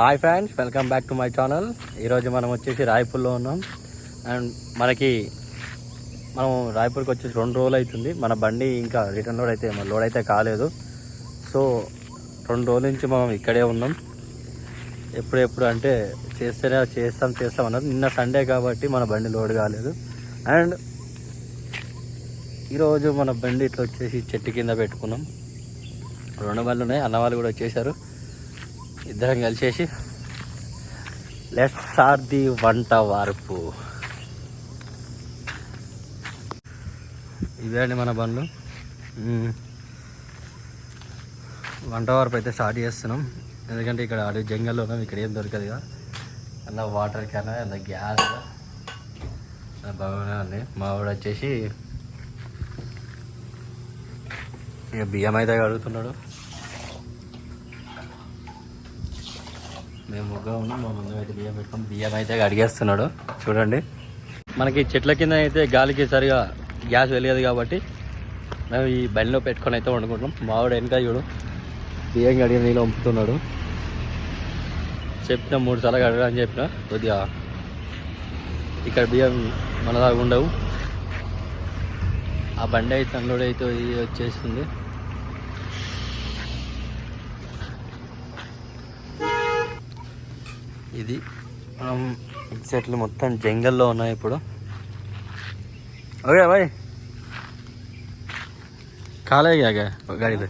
Hi friends, welcome back to my channel. ఈరోజు మనం వచ్చేసి రాయపూర్లో ఉన్నాం. అండ్ మనం రాయపూర్కి వచ్చేసి 2 రోజులు అవుతుంది. మన బండి ఇంకా రిటర్న్ లోడ్ అయితే కాలేదు. సో 2 రోజుల నుంచి మనం ఇక్కడే ఉన్నాం. ఎప్పుడు అంటే చేస్తాం అన్నారు. నిన్న సండే కాబట్టి మన బండి లోడ్ కాలేదు. అండ్ ఈరోజు మన బండి ఇట్లా వచ్చేసి చెట్టు కింద పెట్టుకున్నాం. 2 బండ్లు ఉన్నాయి. అన్న వాళ్ళు కూడా వచ్చేసారు. ఇద్దరం కలిసేసి లెట్స్ స్టార్ట్ ది వంట వార్పు. ఇవే అండి మన బండ్లు. వంట వార్పు అయితే స్టార్ట్ చేస్తున్నాం. ఎందుకంటే ఇక్కడ అడవి జంగల్లో ఉన్నాం. ఇక్కడ ఏం దొరకదు కదా. అలా వాటర్ క్యాన్, అలా గ్యాస్ బాగానే ఉంది. మా వాడు వచ్చేసి ఇక బియ్యం అయితే అడుగుతున్నాడు. మేము ముగ్గురు ఉన్నాం. మా ముందు అయితే బియ్యం అయితే అడిగేస్తున్నాడు. చూడండి, మనకి చెట్ల కింద అయితే గాలికి సరిగా గ్యాస్ వెళ్ళదు కాబట్టి మేము ఈ బండిలో పెట్టుకొని అయితే వండుకుంటున్నాం. మావాడు వెనక చూడు బియ్యం కడిగిన నీళ్ళు వంపుతున్నాడు. చెప్పిన 3 సార్లు కడగ అని చెప్పిన. కొద్దిగా ఇక్కడ బియ్యం మనలాగా ఉండవు. ఆ బండి అయితే అన్లోడ్ అయితే వచ్చేస్తుంది. ఇది మనం చెట్లు మొత్తం జంగల్లో ఉన్నాయి ఇప్పుడు. ఓకే భాయ్, కాలే क्या गाड़ी पे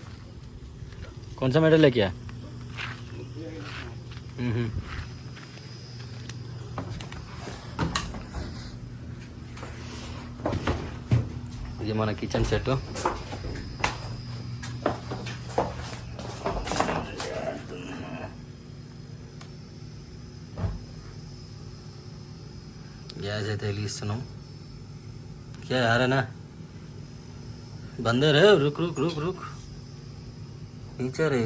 कौन सा मेडल लेके आया? ఇది మన కిచెన్ సెట్. గ్యాస్ అయితే వెలిగిస్తున్నాం. క్యా యారేనా బందే రే, రుక్ నీచే రే.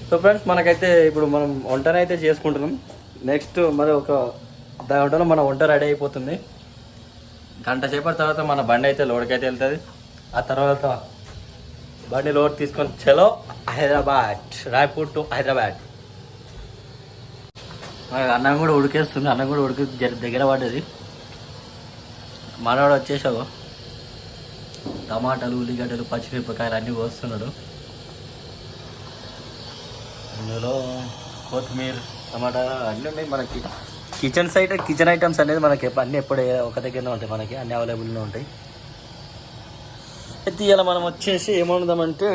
సో ఫ్రెండ్స్, మనకైతే ఇప్పుడు మనం వంటనే అయితే చేసుకుంటున్నాం. నెక్స్ట్ మరి ఒక గంటలో మన వంట రెడీ అయిపోతుంది. గంట సేపటి తర్వాత మన బండి అయితే లోడ్కి అయితే వెళ్తుంది. ఆ తర్వాత బండి లోడ్ తీసుకొని చలో హైదరాబాద్, రాయ్పూర్ టు హైదరాబాద్. అన్నం కూడా ఉడికేస్తుంది. అన్నం కూడా దగ్గర పడ్డది. మనవాడు వచ్చేసావు టమాటాలు, ఉల్లిగడ్డలు, పచ్చిమిరపకాయలు అన్నీ కోస్తున్నాడు. ఇందులో కొత్తిమీర, టమాటా అన్నీ ఉన్నాయి. మనకి కిచెన్ ఐటమ్స్ అనేది మనకి అన్నీ ఎప్పుడు ఒక దగ్గరనే ఉంటాయి. మనకి అన్నీ అవైలబుల్గా ఉంటాయి. అయితే ఇలా మనం వచ్చేసి ఏమవుదామంటే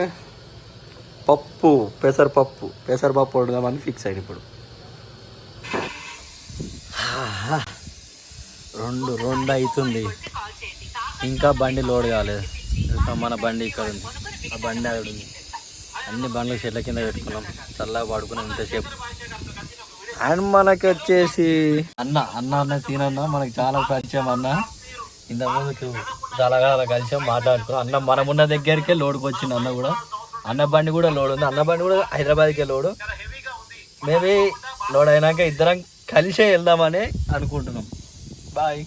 పెసరపప్పు వండుదామని ఫిక్స్ అయ్యింది. ఇప్పుడు 2 అవుతుంది. ఇంకా బండి లోడ్ కాలేదు. మన బండి ఇక్కడ ఉంది, ఆ బండి అక్కడ ఉంది. అన్ని బండ్లు చెట్ల కింద పెట్టుకున్నాం. చల్లగా పడుకున్నాం ఇంతసేపు. అండ్ మనకి వచ్చేసి అన్న సీనన్న మనకి చాలా పరిచయం. అన్న ఇంతకుముందుకు చాలా కలిసాం, మాట్లాడుకున్నాం. అన్న మనమున్న దగ్గరికే లోడ్కి వచ్చింది. అన్న కూడా అన్న బండి కూడా లోడ్ ఉంది. అన్న బండి కూడా హైదరాబాద్కే లోడు. మేబీ లోడ్ అయినాక ఇద్దరం కలిసే వెళ్దామని అనుకుంటున్నాం. బాయ్.